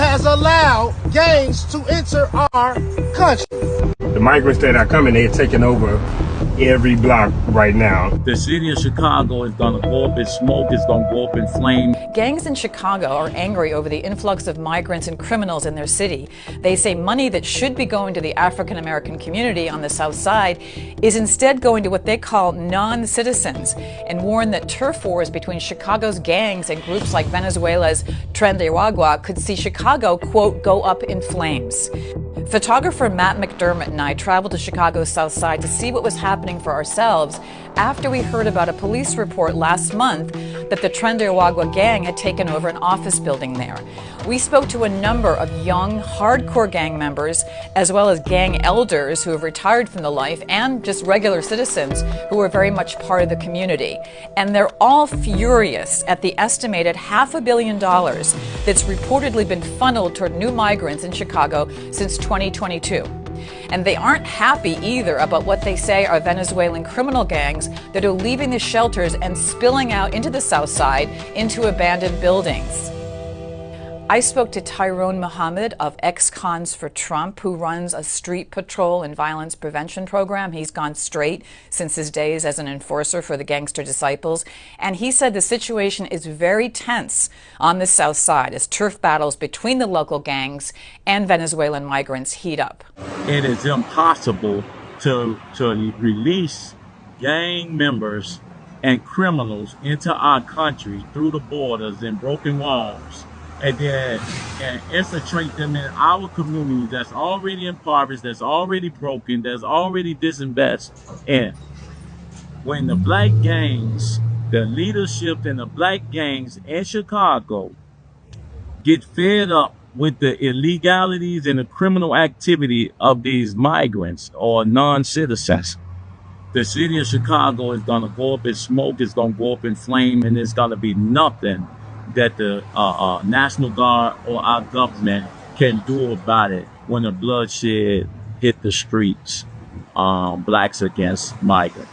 has allowed gangs to enter our country. The migrants that are coming, they're taking over every block right now. The city of Chicago is gonna go up in smoke, it's gonna go up in flame. Gangs in Chicago are angry over the influx of migrants and criminals in their city. They say money that should be going to the African American community on the South Side is instead going to what they call non-citizens, and warn that turf wars between Chicago's gangs and groups like Venezuela's Tren de Aragua could see Chicago, quote, go up in flames. Photographer Matt McDermott and I traveled to Chicago's South Side to see what was happening for ourselves after we heard about a police report last month that the Tren de Aragua gang had taken over an office building there. We spoke to a number of young, hardcore gang members, as well as gang elders who have retired from the life, and just regular citizens who are very much part of the community. And they're all furious at the estimated $500 million that's reportedly been funneled toward new migrants in Chicago since 2022. And they aren't happy either about what they say are Venezuelan criminal gangs that are leaving the shelters and spilling out into the South Side into abandoned buildings. I spoke to Tyrone Muhammad of Ex-Cons for Trump, who runs a street patrol and violence prevention program. He's gone straight since his days as an enforcer for the Gangster Disciples. And he said the situation is very tense on the South Side as turf battles between the local gangs and Venezuelan migrants heat up. It is impossible to release gang members and criminals into our country through the borders and broken walls, and then infiltrate them in our community that's already impoverished, that's already broken, that's already disinvested. And when the black gangs, the leadership in the black gangs in Chicago get fed up with the illegalities and the criminal activity of these migrants or non-citizens, the city of Chicago is gonna go up in smoke, it's gonna go up in flame, and it's gonna be nothing that the National Guard or our government can do about it when the bloodshed hit the streets, blacks against migrants.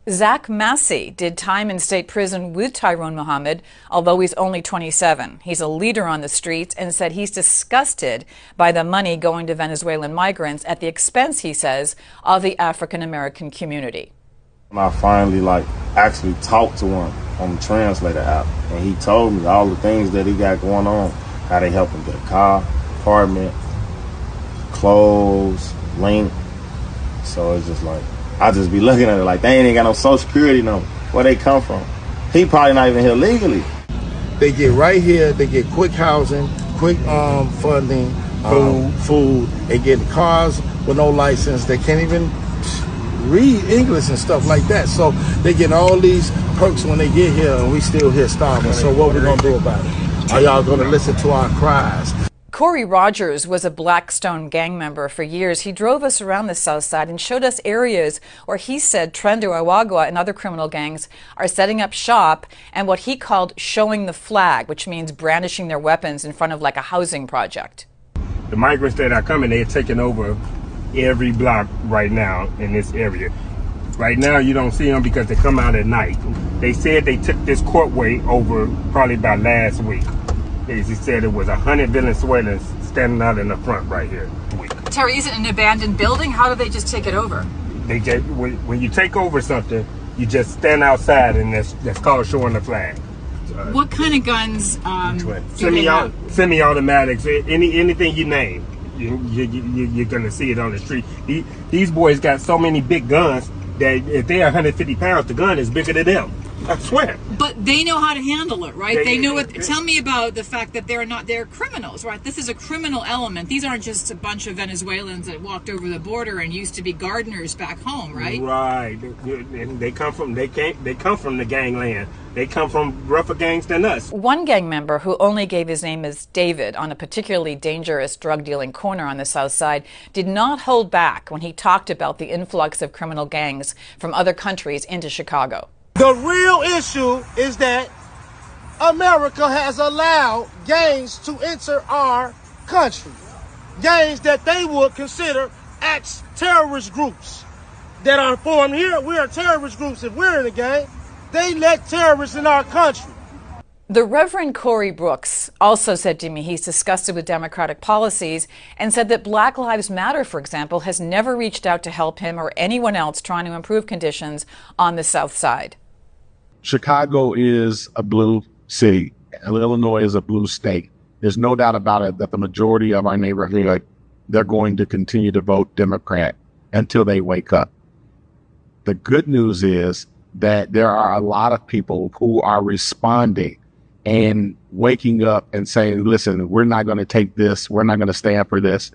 Zach Massey did time in state prison with Tyrone Muhammad, although he's only 27. He's a leader on the streets and said he's disgusted by the money going to Venezuelan migrants at the expense, he says, of the African American community. I finally actually talked to one on the translator app, and he told me all the things that he got going on, how they help him get a car, apartment, clothes, link. So it's just like, I just be looking at it like they ain't got no Social Security number. Where they come from? He probably not even here legally. They get right here, they get quick housing, quick funding, food. They get cars with no license. They can't even read English and stuff like that. So they get all these perks when they get here, and we still here starving. So what we gonna do about it? Are y'all gonna listen to our cries? Corey Rogers was a Blackstone gang member for years. He drove us around the South Side and showed us areas where he said Tren de Aragua and other criminal gangs are setting up shop, and what he called showing the flag, which means brandishing their weapons in front of like a housing project. The migrants that are coming, they're taking over every block right now in this area. Right now you don't see them because they come out at night. They said they took this courtway over probably about last week. He said it was 100 Venezuelans standing out in the front right here. Terry, is it an abandoned building? How do they just take it over? They just, when you take over something, you just stand outside, and that's called showing the flag. What kind of guns? Semi-automatics, anything you name, you're gonna see it on the street. These boys got so many big guns that if they're 150 pounds, the gun is bigger than them. I swear. But they know how to handle it, right? They know what. Tell me about the fact that they're criminals, right? This is a criminal element. These aren't just a bunch of Venezuelans that walked over the border and used to be gardeners back home, right? Right. And they come from the gangland. They come from rougher gangs than us. One gang member, who only gave his name as David on a particularly dangerous drug dealing corner on the South Side, did not hold back when he talked about the influx of criminal gangs from other countries into Chicago. The real issue is that America has allowed gangs to enter our country. Gangs that they would consider ex-terrorist groups that are formed here. We are terrorist groups if we're in a gang. They let terrorists in our country. The Reverend Corey Brooks also said to me he's disgusted with Democratic policies and said that Black Lives Matter, for example, has never reached out to help him or anyone else trying to improve conditions on the South Side. Chicago is a blue city. Illinois is a blue state. There's no doubt about it that the majority of our neighborhood, they're going to continue to vote Democrat until they wake up. The good news is that there are a lot of people who are responding and waking up and saying, listen, we're not going to take this. We're not going to stand for this.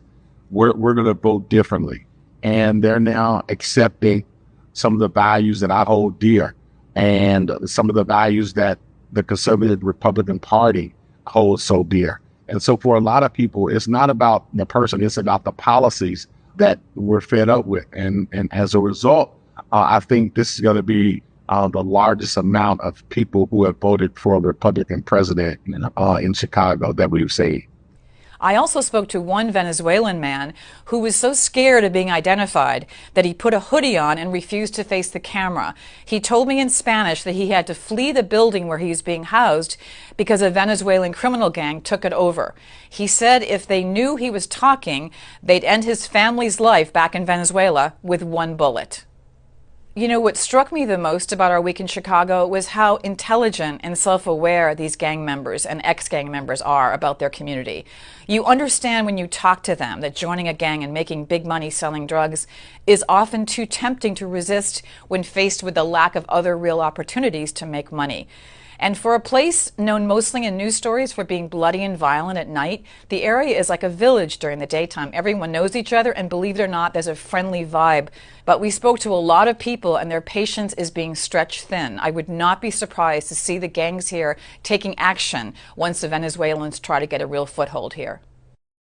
We're going to vote differently. And they're now accepting some of the values that I hold dear and some of the values that the conservative Republican Party holds so dear. And so for a lot of people, it's not about the person, it's about the policies that we're fed up with. And as a result, I think this is going to be the largest amount of people who have voted for a Republican president in Chicago that we've seen. I also spoke to one Venezuelan man who was so scared of being identified that he put a hoodie on and refused to face the camera. He told me in Spanish that he had to flee the building where he was being housed because a Venezuelan criminal gang took it over. He said if they knew he was talking, they'd end his family's life back in Venezuela with one bullet. You know, what struck me the most about our week in Chicago was how intelligent and self-aware these gang members and ex-gang members are about their community. You understand when you talk to them that joining a gang and making big money selling drugs is often too tempting to resist when faced with the lack of other real opportunities to make money. And for a place known mostly in news stories for being bloody and violent at night, the area is like a village during the daytime. Everyone knows each other, and believe it or not, there's a friendly vibe. But we spoke to a lot of people, and their patience is being stretched thin. I would not be surprised to see the gangs here taking action once the Venezuelans try to get a real foothold here.